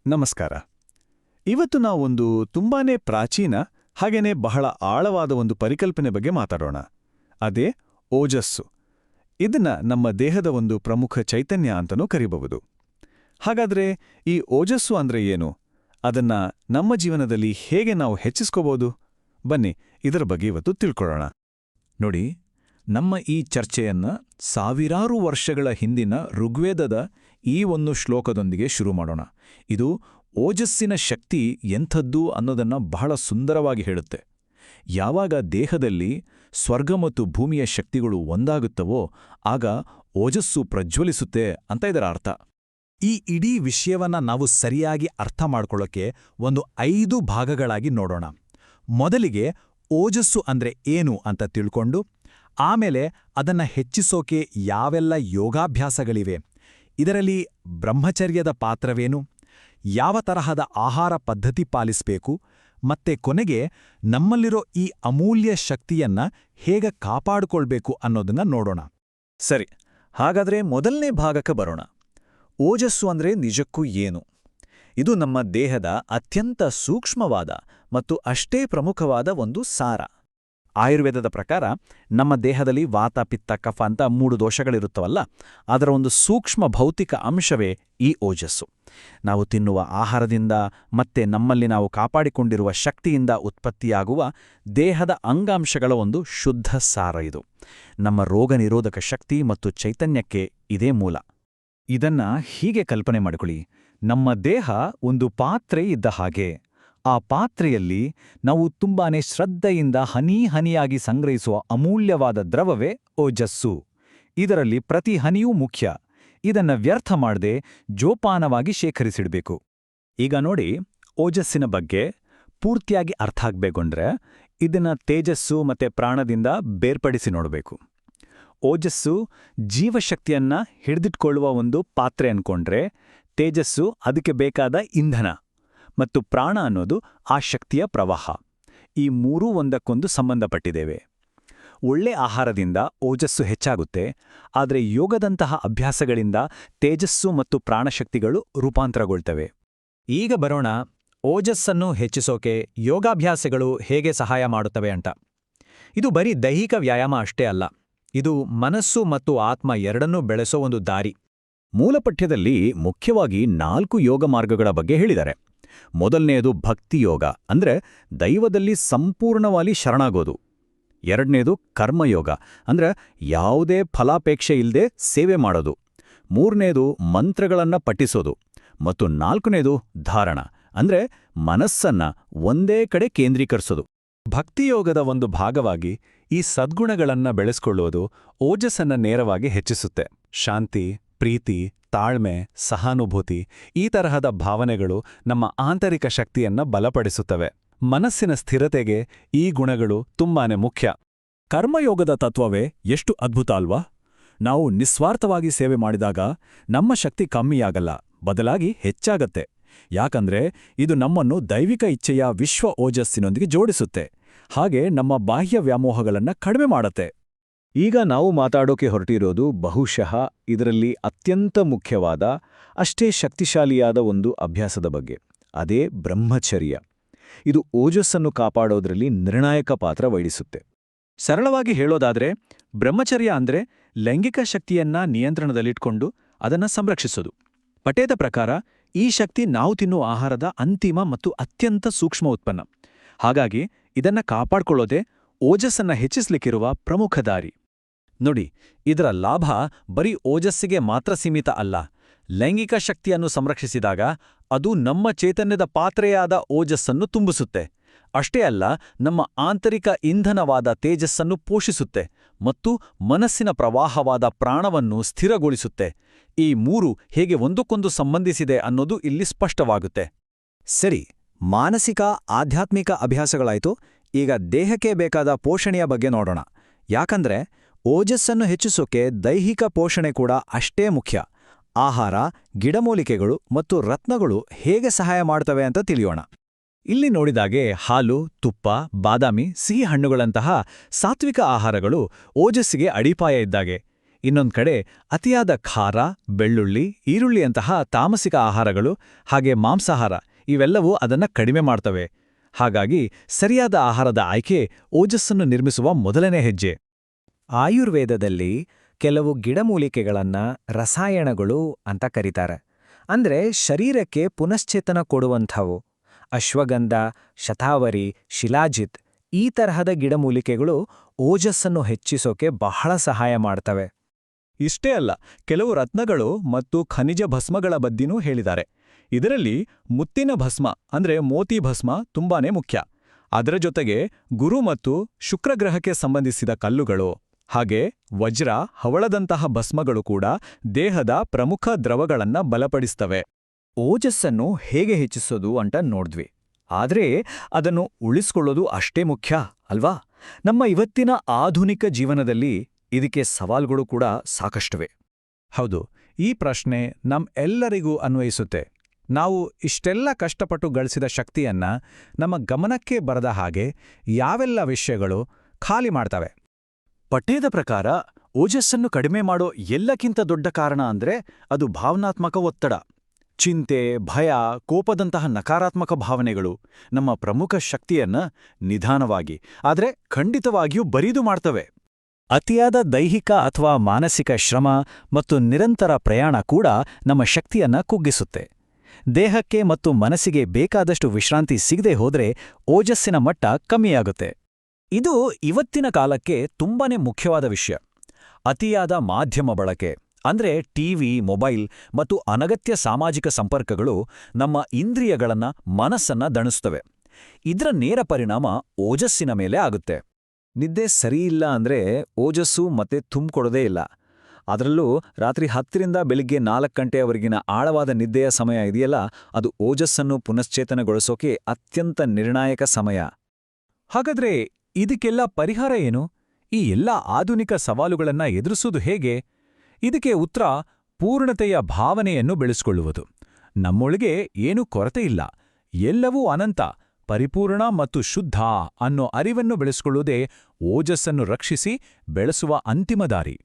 ನಮಸ್ಕಾರ. ಇವತ್ತು ನಾವೊಂದು ತುಂಬಾನೇ ಪ್ರಾಚೀನ ಹಾಗೇನೆ ಬಹಳ ಆಳವಾದ ಒಂದು ಪರಿಕಲ್ಪನೆ ಬಗ್ಗೆ ಮಾತಾಡೋಣ. ಅದೇ ಓಜಸ್ಸು. ಇದನ್ನ ನಮ್ಮ ದೇಹದ ಒಂದು ಪ್ರಮುಖ ಚೈತನ್ಯ ಅಂತನೂ ಕರೀಬಹುದು. ಹಾಗಾದ್ರೆ ಈ ಓಜಸ್ಸು ಅಂದ್ರೆ ಏನು? ಅದನ್ನ ನಮ್ಮ ಜೀವನದಲ್ಲಿ ಹೇಗೆ ನಾವು ಹೆಚ್ಚಿಸ್ಕೋಬಹುದು? ಬನ್ನಿ ಇದರ ಬಗ್ಗೆ ಇವತ್ತು ತಿಳ್ಕೊಳ್ಳೋಣ. ನೋಡಿ, ನಮ್ಮ ಈ ಚರ್ಚೆಯನ್ನ ಸಾವಿರಾರು ವರ್ಷಗಳ ಹಿಂದಿನ ಋಗ್ವೇದದ ಈ ಒಂದು ಶ್ಲೋಕದೊಂದಿಗೆ ಶುರು ಮಾಡೋಣ. ಇದು ಓಜಸ್ಸಿನ ಶಕ್ತಿ ಎಂಥದ್ದು ಅನ್ನೋದನ್ನ ಬಹಳ ಸುಂದರವಾಗಿ ಹೇಳುತ್ತೆ. ಯಾವಾಗ ದೇಹದಲ್ಲಿ ಸ್ವರ್ಗ ಮತ್ತು ಭೂಮಿಯ ಶಕ್ತಿಗಳು ಒಂದಾಗುತ್ತವೋ ಆಗ ಓಜಸ್ಸು ಪ್ರಜ್ವಲಿಸುತ್ತೆ ಅಂತ ಇದರ ಅರ್ಥ. ಈ ಇಡೀ ವಿಷಯವನ್ನ ನಾವು ಸರಿಯಾಗಿ ಅರ್ಥ ಮಾಡ್ಕೊಳ್ಳೋಕೆ ಒಂದು 5 ಭಾಗಗಳಾಗಿ ನೋಡೋಣ. ಮೊದಲಿಗೆ ಓಜಸ್ಸು ಅಂದ್ರೆ ಏನು ಅಂತ ತಿಳ್ಕೊಂಡು, ಆಮೇಲೆ ಅದನ್ನ ಹೆಚ್ಚಿಸೋಕೆ ಯಾವೆಲ್ಲ ಯೋಗಾಭ್ಯಾಸಗಳಿವೆ, ಇದರಲ್ಲಿ ಬ್ರಹ್ಮಚರ್ಯದ ಪಾತ್ರವೇನು, ಯಾವ ತರಹದ ಆಹಾರ ಪದ್ಧತಿ ಪಾಲಿಸಬೇಕು, ಮತ್ತೆ ಕೊನೆಗೆ ನಮ್ಮಲ್ಲಿರೋ ಈ ಅಮೂಲ್ಯ ಶಕ್ತಿಯನ್ನ ಹೇಗೆ ಕಾಪಾಡಿಕೊಳ್ಬೇಕು ಅನ್ನೋದನ್ನ ನೋಡೋಣ. ಸರಿ, ಹಾಗಾದ್ರೆ ಮೊದಲನೇ ಭಾಗಕ್ಕೆ ಬರೋಣ. ಓಜಸ್ಸು ಅಂದ್ರೆ ನಿಜಕ್ಕೂ ಏನು? ಇದು ನಮ್ಮ ದೇಹದ ಅತ್ಯಂತ ಸೂಕ್ಷ್ಮವಾದ ಮತ್ತು ಅಷ್ಟೇ ಪ್ರಮುಖವಾದ ಒಂದು ಸಾರ. ಆಯುರ್ವೇದದ ಪ್ರಕಾರ ನಮ್ಮ ದೇಹದಲ್ಲಿ ವಾತ, ಪಿತ್ತ, ಕಫ ಅಂತ 3 ದೋಷಗಳಿರುತ್ತವಲ್ಲ, ಅದರ ಒಂದು ಸೂಕ್ಷ್ಮ ಭೌತಿಕ ಅಂಶವೇ ಈ ಓಜಸ್ಸು. ನಾವು ತಿನ್ನುವ ಆಹಾರದಿಂದ ಮತ್ತೆ ನಮ್ಮಲ್ಲಿ ನಾವು ಕಾಪಾಡಿಕೊಂಡಿರುವ ಶಕ್ತಿಯಿಂದ ಉತ್ಪತ್ತಿಯಾಗುವ ದೇಹದ ಅಂಗಾಂಶಗಳ ಒಂದು ಶುದ್ಧ ಸಾರ ಇದು. ನಮ್ಮ ರೋಗ ನಿರೋಧಕ ಶಕ್ತಿ ಮತ್ತು ಚೈತನ್ಯಕ್ಕೆ ಇದೇ ಮೂಲ. ಇದನ್ನ ಹೀಗೆ ಕಲ್ಪನೆ ಮಾಡಿಕೊಳ್ಳಿ. ನಮ್ಮ ದೇಹ ಒಂದು ಪಾತ್ರೆ ಇದ್ದ ಹಾಗೆ. ಆ ಪಾತ್ರೆಯಲ್ಲಿ ನಾವು ತುಂಬಾನೇ ಶ್ರದ್ಧೆಯಿಂದ ಹನಿಯಾಗಿ ಸಂಗ್ರಹಿಸುವ ಅಮೂಲ್ಯವಾದ ದ್ರವವೇ ಓಜಸ್ಸು. ಇದರಲ್ಲಿ ಪ್ರತಿ ಹನಿಯೂ ಮುಖ್ಯ. ಇದನ್ನ ವ್ಯರ್ಥ ಮಾಡದೆ ಜೋಪಾನವಾಗಿ ಶೇಖರಿಸಿಡಬೇಕು. ಈಗ ನೋಡಿ, ಓಜಸ್ಸಿನ ಬಗ್ಗೆ ಪೂರ್ತಿಯಾಗಿ ಅರ್ಥ ಆಗ್ಬೇಕಂದ್ರೆ ಇದನ್ನ ತೇಜಸ್ಸು ಮತ್ತೆ ಪ್ರಾಣದಿಂದ ಬೇರ್ಪಡಿಸಿ ನೋಡಬೇಕು. ಓಜಸ್ಸು ಜೀವಶಕ್ತಿಯನ್ನ ಹಿಡಿದಿಟ್ಕೊಳ್ಳುವ ಒಂದು ಪಾತ್ರೆ ಅನ್ಕೊಂಡ್ರೆ, ತೇಜಸ್ಸು ಅದಕ್ಕೆ ಬೇಕಾದ ಇಂಧನ, ಮತ್ತು ಪ್ರಾಣ ಅನ್ನೋದು ಆ ಶಕ್ತಿಯ ಪ್ರವಾಹ. ಈ ಮೂರೂ ಒಂದಕ್ಕೊಂದು ಸಂಬಂಧಪಟ್ಟಿದ್ದೇವೆ. ಒಳ್ಳೆ ಆಹಾರದಿಂದ ಓಜಸ್ಸು ಹೆಚ್ಚಾಗುತ್ತೆ, ಆದರೆ ಯೋಗದಂತಹ ಅಭ್ಯಾಸಗಳಿಂದ ತೇಜಸ್ಸು ಮತ್ತು ಪ್ರಾಣಶಕ್ತಿಗಳು ರೂಪಾಂತರಗೊಳ್ತವೆ. ಈಗ ಬರೋಣ, ಓಜಸ್ಸನ್ನು ಹೆಚ್ಚಿಸೋಕೆ ಯೋಗಾಭ್ಯಾಸಗಳು ಹೇಗೆ ಸಹಾಯ ಮಾಡುತ್ತವೆ ಅಂತ. ಇದು ಬರೀ ದೈಹಿಕ ವ್ಯಾಯಾಮ ಅಷ್ಟೇ ಅಲ್ಲ, ಇದು ಮನಸ್ಸು ಮತ್ತು ಆತ್ಮ ಎರಡನ್ನೂ ಬೆಳೆಸೋ ಒಂದು ದಾರಿ. ಮೂಲಪಠ್ಯದಲ್ಲಿ ಮುಖ್ಯವಾಗಿ 4 ಯೋಗ ಮಾರ್ಗಗಳ ಬಗ್ಗೆ ಹೇಳಿದ್ದಾರೆ. ಮೊದಲನೆಯದು ಭಕ್ತಿಯೋಗ, ಅಂದ್ರೆ ದೈವದಲ್ಲಿ ಸಂಪೂರ್ಣವಾಗಿ ಶರಣಾಗೋದು. ಎರಡನೇದು ಕರ್ಮಯೋಗ, ಅಂದ್ರೆ ಯಾವುದೇ ಫಲಾಪೇಕ್ಷೆ ಇಲ್ಲದೆ ಸೇವೆ ಮಾಡೋದು. ಮೂರನೇದು ಮಂತ್ರಗಳನ್ನ ಪಠಿಸೋದು. ಮತ್ತು 4ನೇದು ಧಾರಣ, ಅಂದ್ರೆ ಮನಸ್ಸನ್ನ ಒಂದೇ ಕಡೆ ಕೇಂದ್ರೀಕರಿಸೋದು. ಭಕ್ತಿಯೋಗದ ಒಂದು ಭಾಗವಾಗಿ ಈ ಸದ್ಗುಣಗಳನ್ನ ಬೆಳೆಸ್ಕೊಳ್ಳೋದು ಓಜಸ್ಸನ್ನ ನೇರವಾಗಿ ಹೆಚ್ಚಿಸುತ್ತೆ. ಶಾಂತಿ, ಪ್ರೀತಿ, ತಾಳ್ಮೆ, ಸಹಾನುಭೂತಿ ಈ ತರಹದ ಭಾವನೆಗಳು ನಮ್ಮ ಆಂತರಿಕ ಶಕ್ತಿಯನ್ನ ಬಲಪಡಿಸುತ್ತವೆ. ಮನಸ್ಸಿನ ಸ್ಥಿರತೆಗೆ ಈ ಗುಣಗಳು ತುಂಬಾನೇ ಮುಖ್ಯ. ಕರ್ಮಯೋಗದ ತತ್ವವೇ ಎಷ್ಟು ಅದ್ಭುತ ಅಲ್ವಾ? ನಾವು ನಿಸ್ವಾರ್ಥವಾಗಿ ಸೇವೆ ಮಾಡಿದಾಗ ನಮ್ಮ ಶಕ್ತಿ ಕಮ್ಮಿಯಾಗಲ್ಲ, ಬದಲಾಗಿ ಹೆಚ್ಚಾಗತ್ತೆ. ಯಾಕಂದ್ರೆ ಇದು ನಮ್ಮನ್ನು ದೈವಿಕ ಇಚ್ಛೆಯ ವಿಶ್ವ ಓಜಸ್ಸಿನೊಂದಿಗೆ ಜೋಡಿಸುತ್ತೆ, ಹಾಗೆ ನಮ್ಮ ಬಾಹ್ಯ ವ್ಯಾಮೋಹಗಳನ್ನ ಕಡಿಮೆ ಮಾಡತ್ತೆ. ಈಗ ನಾವು ಮಾತಾಡೋಕೆ ಹೊರಟಿರೋದು ಬಹುಶಃ ಇದರಲ್ಲಿ ಅತ್ಯಂತ ಮುಖ್ಯವಾದ, ಅಷ್ಟೇ ಶಕ್ತಿಶಾಲಿಯಾದ ಒಂದು ಅಭ್ಯಾಸದ ಬಗ್ಗೆ. ಅದೇ ಬ್ರಹ್ಮಚರ್ಯ. ಇದು ಓಜಸ್ಸನ್ನು ಕಾಪಾಡೋದ್ರಲ್ಲಿ ನಿರ್ಣಾಯಕ ಪಾತ್ರ ವಹಿಸುತ್ತೆ. ಸರಳವಾಗಿ ಹೇಳೋದಾದ್ರೆ, ಬ್ರಹ್ಮಚರ್ಯ ಅಂದ್ರೆ ಲೈಂಗಿಕ ಶಕ್ತಿಯನ್ನ ನಿಯಂತ್ರಣದಲ್ಲಿಟ್ಕೊಂಡು ಅದನ್ನ ಸಂರಕ್ಷಿಸೋದು. ಪಠ್ಯದ ಪ್ರಕಾರ ಈ ಶಕ್ತಿ ನಾವು ತಿನ್ನುವ ಆಹಾರದ ಅಂತಿಮ ಮತ್ತು ಅತ್ಯಂತ ಸೂಕ್ಷ್ಮ ಉತ್ಪನ್ನ. ಹಾಗಾಗಿ ಇದನ್ನ ಕಾಪಾಡ್ಕೊಳ್ಳೋದೇ ಓಜಸ್ಸನ್ನ ಹೆಚ್ಚಿಸ್ಲಿಕ್ಕಿರುವ ಪ್ರಮುಖ ದಾರಿ. ನೋಡಿ, ಇದರ ಲಾಭ ಬರೀ ಓಜಸ್ಸಿಗೆ ಮಾತ್ರ ಸೀಮಿತ ಅಲ್ಲ. ಲೈಂಗಿಕ ಶಕ್ತಿಯನ್ನು ಸಂರಕ್ಷಿಸಿದಾಗ ಅದು ನಮ್ಮ ಚೈತನ್ಯದ ಪಾತ್ರೆಯಾದ ಓಜಸ್ಸನ್ನು ತುಂಬಿಸುತ್ತೆ. ಅಷ್ಟೇ ಅಲ್ಲ, ನಮ್ಮ ಆಂತರಿಕ ಇಂಧನವಾದ ತೇಜಸ್ಸನ್ನು ಪೋಷಿಸುತ್ತೆ ಮತ್ತು ಮನಸ್ಸಿನ ಪ್ರವಾಹವಾದ ಪ್ರಾಣವನ್ನು ಸ್ಥಿರಗೊಳಿಸುತ್ತೆ. ಈ 3 ಹೇಗೆ ಒಂದಕ್ಕೊಂದು ಸಂಬಂಧಿಸಿದೆ ಅನ್ನೋದು ಇಲ್ಲಿ ಸ್ಪಷ್ಟವಾಗುತ್ತೆ. ಸರಿ, ಮಾನಸಿಕ ಆಧ್ಯಾತ್ಮಿಕ ಅಭ್ಯಾಸಗಳಾಯ್ತು. ಈಗ ದೇಹಕ್ಕೆ ಬೇಕಾದ ಪೋಷಣೆಯ ಬಗ್ಗೆ ನೋಡೋಣ. ಯಾಕಂದ್ರೆ ಓಜಸ್ಸನ್ನು ಹೆಚ್ಚಿಸೋಕೆ ದೈಹಿಕ ಪೋಷಣೆ ಕೂಡ ಅಷ್ಟೇ ಮುಖ್ಯ. ಆಹಾರ, ಗಿಡಮೂಲಿಕೆಗಳು ಮತ್ತು ರತ್ನಗಳು ಹೇಗೆ ಸಹಾಯ ಮಾಡ್ತವೆ ಅಂತ ತಿಳಿಯೋಣ. ಇಲ್ಲಿ ನೋಡಿದಾಗೆ ಹಾಲು, ತುಪ್ಪ, ಬಾದಾಮಿ, ಸಿಹಿ ಹಣ್ಣುಗಳಂತಹ ಸಾತ್ವಿಕ ಆಹಾರಗಳು ಓಜಸ್ಸಿಗೆ ಅಡಿಪಾಯ ಇದ್ದಾಗೆ. ಇನ್ನೊಂದ್ ಕಡೆ ಅತಿಯಾದ ಖಾರ, ಬೆಳ್ಳುಳ್ಳಿ, ಈರುಳ್ಳಿಯಂತಹ ತಾಮಸಿಕ ಆಹಾರಗಳು ಹಾಗೆ ಮಾಂಸಾಹಾರ ಇವೆಲ್ಲವೂ ಅದನ್ನ ಕಡಿಮೆ ಮಾಡ್ತವೆ. ಹಾಗಾಗಿ ಸರಿಯಾದ ಆಹಾರದ ಆಯ್ಕೆ ಓಜಸ್ಸನ್ನು ನಿರ್ಮಿಸುವ ಮೊದಲನೇ ಹೆಜ್ಜೆ. ಆಯುರ್ವೇದದಲ್ಲಿ ಕೆಲವು ಗಿಡಮೂಲಿಕೆಗಳನ್ನ ರಸಾಯನಗಳು ಅಂತ ಕರೀತಾರೆ. ಅಂದ್ರೆ ಶರೀರಕ್ಕೆ ಪುನಶ್ಚೇತನ ಕೊಡುವಂಥವು. ಅಶ್ವಗಂಧ, ಶತಾವರಿ, ಶಿಲಾಜಿತ್ ಈ ತರಹದ ಗಿಡಮೂಲಿಕೆಗಳು ಓಜಸ್ಸನ್ನು ಹೆಚ್ಚಿಸೋಕೆ ಬಹಳ ಸಹಾಯ ಮಾಡ್ತವೆ. ಇಷ್ಟೇ ಅಲ್ಲ, ಕೆಲವು ರತ್ನಗಳು ಮತ್ತು ಖನಿಜ ಭಸ್ಮಗಳ ಬಗ್ಗೆನೂ ಹೇಳಿದ್ದಾರೆ. ಇದರಲ್ಲಿ ಮುತ್ತಿನ ಭಸ್ಮ ಅಂದ್ರೆ ಮೋತಿ ಭಸ್ಮ ತುಂಬಾನೇ ಮುಖ್ಯ. ಅದರ ಜೊತೆಗೆ ಗುರು ಮತ್ತು ಶುಕ್ರಗ್ರಹಕ್ಕೆ ಸಂಬಂಧಿಸಿದ ಕಲ್ಲುಗಳು ಹಾಗೆ ವಜ್ರ, ಹವಳದಂತಹ ಭಸ್ಮಗಳು ಕೂಡ ದೇಹದ ಪ್ರಮುಖ ದ್ರವಗಳನ್ನ ಬಲಪಡಿಸ್ತವೆ. ಓಜಸ್ಸನ್ನು ಹೇಗೆ ಹೆಚ್ಚಿಸೋದು ಅಂತ ನೋಡಿದ್ವಿ. ಆದ್ರೆ ಅದನ್ನು ಉಳಿಸ್ಕೊಳ್ಳೋದು ಅಷ್ಟೇ ಮುಖ್ಯ ಅಲ್ವಾ? ನಮ್ಮ ಇವತ್ತಿನ ಆಧುನಿಕ ಜೀವನದಲ್ಲಿ ಇದಕ್ಕೆ ಸವಾಲ್ಗಳು ಕೂಡ ಸಾಕಷ್ಟಿವೆ. ಹೌದು, ಈ ಪ್ರಶ್ನೆ ಎಲ್ಲರಿಗೂ ಅನ್ವಯಿಸುತ್ತೆ. ನಾವು ಇಷ್ಟೆಲ್ಲ ಕಷ್ಟಪಟ್ಟು ಗಳಿಸಿದ ಶಕ್ತಿಯನ್ನ ನಮ್ಮ ಗಮನಕ್ಕೆ ಬರದ ಹಾಗೆ ಯಾವೆಲ್ಲ ವಿಷಯಗಳು ಖಾಲಿ ಮಾಡ್ತವೆ? ಪಠ್ಯದ ಪ್ರಕಾರ ಓಜಸ್ಸನ್ನು ಕಡಿಮೆ ಮಾಡೋ ಎಲ್ಲಕ್ಕಿಂತ ದೊಡ್ಡ ಕಾರಣ ಅಂದ್ರೆ ಅದು ಭಾವನಾತ್ಮಕ ಒತ್ತಡ. ಚಿಂತೆ, ಭಯ, ಕೋಪದಂತಹ ನಕಾರಾತ್ಮಕ ಭಾವನೆಗಳು ನಮ್ಮ ಪ್ರಮುಖ ಶಕ್ತಿಯನ್ನ ನಿಧಾನವಾಗಿ ಆದ್ರೆ ಖಂಡಿತವಾಗಿಯೂ ಬರಿದು ಮಾಡ್ತವೆ. ಅತಿಯಾದ ದೈಹಿಕ ಅಥವಾ ಮಾನಸಿಕ ಶ್ರಮ ಮತ್ತು ನಿರಂತರ ಪ್ರಯಾಣ ಕೂಡ ನಮ್ಮ ಶಕ್ತಿಯನ್ನ ಕುಗ್ಗಿಸುತ್ತೆ. ದೇಹಕ್ಕೆ ಮತ್ತು ಮನಸ್ಸಿಗೆ ಬೇಕಾದಷ್ಟು ವಿಶ್ರಾಂತಿ ಸಿಗದೆ ಹೋದ್ರೆ ಓಜಸ್ಸಿನ ಮಟ್ಟ ಕಮ್ಮಿಯಾಗುತ್ತೆ. ಇದು ಇವತ್ತಿನ ಕಾಲಕ್ಕೆ ತುಂಬಾನೇ ಮುಖ್ಯವಾದ ವಿಷಯ. ಅತಿಯಾದ ಮಾಧ್ಯಮ ಬಳಕೆ ಅಂದ್ರೆ ಟಿವಿ, ಮೊಬೈಲ್ ಮತ್ತು ಅನಗತ್ಯ ಸಾಮಾಜಿಕ ಸಂಪರ್ಕಗಳು ನಮ್ಮ ಇಂದ್ರಿಯಗಳನ್ನ, ಮನಸ್ಸನ್ನ ದಣಿಸ್ತವೆ. ಇದರ ನೇರ ಪರಿಣಾಮ ಓಜಸ್ಸಿನ ಮೇಲೆ ಆಗುತ್ತೆ. ನಿದ್ದೆ ಸರಿಯಿಲ್ಲ ಅಂದ್ರೆ ಓಜಸ್ಸು ಮತ್ತೆ ತುಂಬಿಕೊಡೋದೇ ಇಲ್ಲ. ಅದರಲ್ಲೂ ರಾತ್ರಿ 10ರಿಂದ ಬೆಳಿಗ್ಗೆ 4 ಗಂಟೆಯವರೆಗಿನ ಆಳವಾದ ನಿದ್ದೆಯ ಸಮಯ ಇದೆಯಲ್ಲ, ಅದು ಓಜಸ್ಸನ್ನು ಪುನಶ್ಚೇತನಗೊಳಿಸೋಕೆ ಅತ್ಯಂತ ನಿರ್ಣಾಯಕ ಸಮಯ. ಹಾಗಾದ್ರೆ ಇದಕ್ಕೆಲ್ಲ ಪರಿಹಾರ ಏನು? ಈ ಎಲ್ಲ ಆಧುನಿಕ ಸವಾಲುಗಳನ್ನ ಎದುರಿಸೋದು ಹೇಗೆ? ಇದಕ್ಕೆ ಉತ್ತರ ಪೂರ್ಣತೆಯ ಭಾವನೆಯನ್ನು ಬೆಳೆಸಿಕೊಳ್ಳುವುದು. ನಮ್ಮೊಳಗೆ ಏನೂ ಕೊರತೆಯಿಲ್ಲ, ಎಲ್ಲವೂ ಅನಂತ, ಪರಿಪೂರ್ಣ ಮತ್ತು ಶುದ್ಧ ಅನ್ನೋ ಅರಿವನ್ನು ಬೆಳೆಸಿಕೊಳ್ಳುವುದೇ ಓಜಸ್ಸನ್ನು ರಕ್ಷಿಸಿ ಬೆಳೆಸುವ ಅಂತಿಮ ದಾರಿ.